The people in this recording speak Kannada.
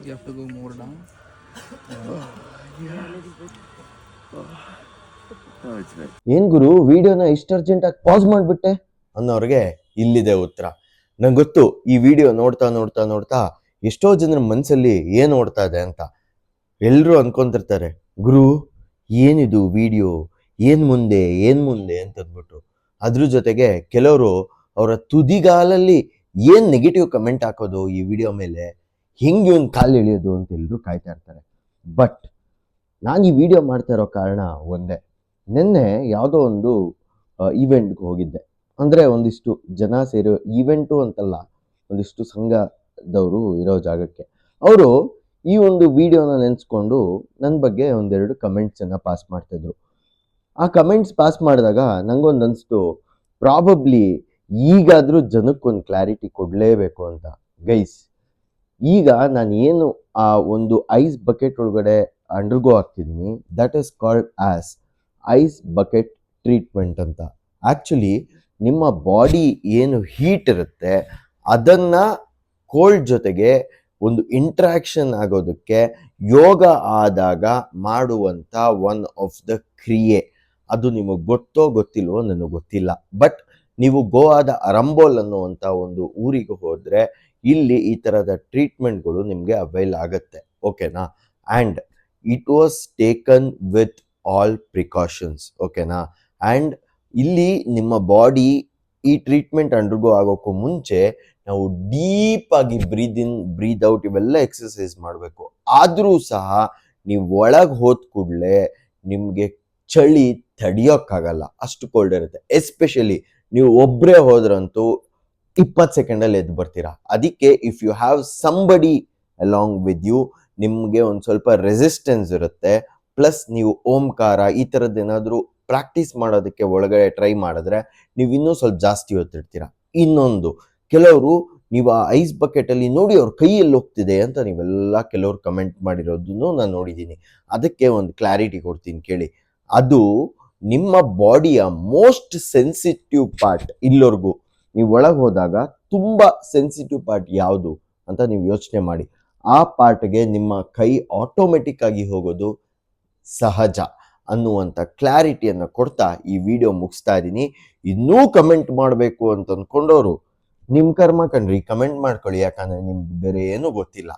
You have to go more down. ಏನ್ ಗುರು ವಿಡಿಯೋನ ಇಷ್ಟು ಅರ್ಜೆಂಟ್ ಆಗಿ ಪಾಸ್ ಮಾಡ್ಬಿಟ್ಟೆ ಅನ್ನೋರ್ಗೆ ಇಲ್ಲಿದೆ ಉತ್ತರ. ನಂಗೆ ಗೊತ್ತು ಈ ವಿಡಿಯೋ ನೋಡ್ತಾ ನೋಡ್ತಾ ನೋಡ್ತಾ ಎಷ್ಟೋ ಜನರ ಮನಸ್ಸಲ್ಲಿ ಏನ್ ಓಡ್ತಾ ಇದೆ ಅಂತ. ಎಲ್ರು ಅನ್ಕೊಂತಿರ್ತಾರೆ, ಗುರು ಏನಿದು ವಿಡಿಯೋ, ಏನ್ ಮುಂದೆ ಅಂತ ಅಂದ್ಬಿಟ್ಟು. ಅದ್ರ ಜೊತೆಗೆ ಕೆಲವರು ಅವರ ತುದಿಗಾಲಲ್ಲಿ ಏನ್ ನೆಗೆಟಿವ್ ಕಮೆಂಟ್ ಹಾಕೋದು ಈ ವಿಡಿಯೋ ಮೇಲೆ, ಹೆಂಗೆ ಇವನ್ ಕಾಲು ಎಳಿಯೋದು ಅಂತ ಎಲ್ರು ಕಾಯ್ತಾ ಇರ್ತಾರೆ. ಬಟ್ ನಾನು ಈ ವಿಡಿಯೋ ಮಾಡ್ತಾ ಇರೋ ಕಾರಣ ಒಂದೇ. ನಿನ್ನೆ ಯಾವುದೋ ಒಂದು ಈವೆಂಟ್ಗೆ ಹೋಗಿದ್ದೆ. ಅಂದರೆ ಒಂದಿಷ್ಟು ಜನ ಸೇರೋ ಈವೆಂಟು ಅಂತಲ್ಲ, ಒಂದಿಷ್ಟು ಸಂಘದವರು ಇರೋ ಜಾಗಕ್ಕೆ. ಅವರು ಈ ಒಂದು ವಿಡಿಯೋನ ನೆನೆಸ್ಕೊಂಡು ನನ್ನ ಬಗ್ಗೆ ಒಂದೆರಡು ಕಮೆಂಟ್ಸನ್ನು ಪಾಸ್ ಮಾಡ್ತಾಯಿದ್ರು. ಆ ಕಮೆಂಟ್ಸ್ ಪಾಸ್ ಮಾಡಿದಾಗ ನಂಗೊಂದು ಅನಿಸ್ತು, ಪ್ರಾಬಬ್ಲಿ ಈಗಾದರೂ ಜನಕ್ಕೊಂದು ಕ್ಲಾರಿಟಿ ಕೊಡಲೇಬೇಕು ಅಂತ. ಗೈಸ್, ಈಗ ನಾನು ಏನು ಆ ಒಂದು ಐಸ್ ಬಕೆಟ್ ಒಳಗಡೆ ಅಂಡರ್ಗೋ ಆಗ್ತಿದ್ದೀನಿ, that is called as ice bucket treatment ಅಂತ. ಆ್ಯಕ್ಚುಲಿ ನಿಮ್ಮ ಬಾಡಿ ಏನು ಹೀಟ್ ಇರುತ್ತೆ ಅದನ್ನು ಕೋಲ್ಡ್ ಜೊತೆಗೆ ಒಂದು ಇಂಟ್ರಾಕ್ಷನ್ ಆಗೋದಕ್ಕೆ ಯೋಗ ಆದಾಗ ಮಾಡುವಂಥ ಒನ್ ಆಫ್ ದ ಕ್ರಿಯೆ. ಅದು ನಿಮಗೆ ಗೊತ್ತೋ ಗೊತ್ತಿಲ್ವೋ ನನಗೆ ಗೊತ್ತಿಲ್ಲ. ಬಟ್ ನೀವು ಗೋವಾದ ಅರಂಬೋಲ್ ಅನ್ನುವಂಥ ಒಂದು ಊರಿಗೆ ಹೋದರೆ ಇಲ್ಲಿ ಈ ಥರದ ಟ್ರೀಟ್ಮೆಂಟ್ಗಳು ನಿಮಗೆ ಅವೈಲ್ ಆಗುತ್ತೆ, ಓಕೆನಾ. And it was taken with all precautions, ಓಕೆನಾ. ಆ್ಯಂಡ್ ಇಲ್ಲಿ ನಿಮ್ಮ ಬಾಡಿ ಈ ಟ್ರೀಟ್ಮೆಂಟ್ ಅಂಡರ್ಗೋ ಆಗೋಕ್ಕೂ ಮುಂಚೆ ನಾವು ಡೀಪಾಗಿ ಬ್ರೀದ್ ಇನ್ ಬ್ರೀದ್ ಔಟ್ ಇವೆಲ್ಲ ಎಕ್ಸಸೈಸ್ ಮಾಡಬೇಕು. ಆದರೂ ಸಹ ನೀವು ಒಳಗೆ ಹೋದ ಕೂಡಲೇ ನಿಮಗೆ ಚಳಿ ತಡಿಯೋಕ್ಕಾಗಲ್ಲ, ಅಷ್ಟು ಕೋಲ್ಡ್ ಇರುತ್ತೆ. ಎಸ್ಪೆಷಲಿ ನೀವು ಒಬ್ಬರೇ ಹೋದ್ರಂತೂ 20 ಸೆಕೆಂಡಲ್ಲಿ ಎದ್ದು ಬರ್ತೀರಾ. ಅದಕ್ಕೆ if you have somebody along with you, ನಿಮಗೆ ಒಂದು ಸ್ವಲ್ಪ ರೆಸಿಸ್ಟೆನ್ಸ್ ಇರುತ್ತೆ. ಪ್ಲಸ್ ನೀವು ಓಂಕಾರ ಈ ಥರದ್ದೇನಾದರೂ ಪ್ರಾಕ್ಟೀಸ್ ಮಾಡೋದಕ್ಕೆ ಒಳಗಡೆ ಟ್ರೈ ಮಾಡಿದ್ರೆ ನೀವು ಇನ್ನೂ ಸ್ವಲ್ಪ ಜಾಸ್ತಿ ಹೊತ್ತಿರ್ತೀರ. ಇನ್ನೊಂದು, ಕೆಲವರು ನೀವು ಆ ಐಸ್ ಬಕೆಟಲ್ಲಿ ನೋಡಿ ಅವ್ರ ಕೈಯಲ್ಲಿ ಹೋಗ್ತಿದೆ ಅಂತ ನೀವೆಲ್ಲ ಕೆಲವರು ಕಮೆಂಟ್ ಮಾಡಿರೋದನ್ನು ನಾನು ನೋಡಿದ್ದೀನಿ. ಅದಕ್ಕೆ ಒಂದು ಕ್ಲಾರಿಟಿ ಕೊಡ್ತೀನಿ ಕೇಳಿ. ಅದು ನಿಮ್ಮ ಬಾಡಿಯ ಮೋಸ್ಟ್ ಸೆನ್ಸಿಟಿವ್ ಪಾರ್ಟ್. ಇಲ್ಲವರೆಗೂ ನೀವು ಒಳಗೆ ಹೋದಾಗ ತುಂಬ ಸೆನ್ಸಿಟಿವ್ ಪಾರ್ಟ್ ಯಾವುದು ಅಂತ ನೀವು ಯೋಚನೆ ಮಾಡಿ. ಆ ಪಾರ್ಟ್ಗೆ ನಿಮ್ಮ ಕೈ ಆಟೋಮೆಟಿಕ್ ಆಗಿ ಹೋಗೋದು ಸಹಜ ಅನ್ನುವಂಥ ಕ್ಲಾರಿಟಿಯನ್ನು ಕೊಡ್ತಾ ಈ ವಿಡಿಯೋ ಮುಗಿಸ್ತಾ ಇದ್ದೀನಿ. ಇನ್ನೂ ಕಮೆಂಟ್ ಮಾಡಬೇಕು ಅಂತ ಅಂದ್ಕೊಂಡವರು ನಿಮ್ಮ ಕರ್ಮ ಕಣ್ರಿ, ಕಮೆಂಟ್ ಮಾಡ್ಕೊಳ್ಳಿ, ಯಾಕಂದರೆ ನಿಮ್ಗೆ ಬೇರೆ ಏನೂ ಗೊತ್ತಿಲ್ಲ.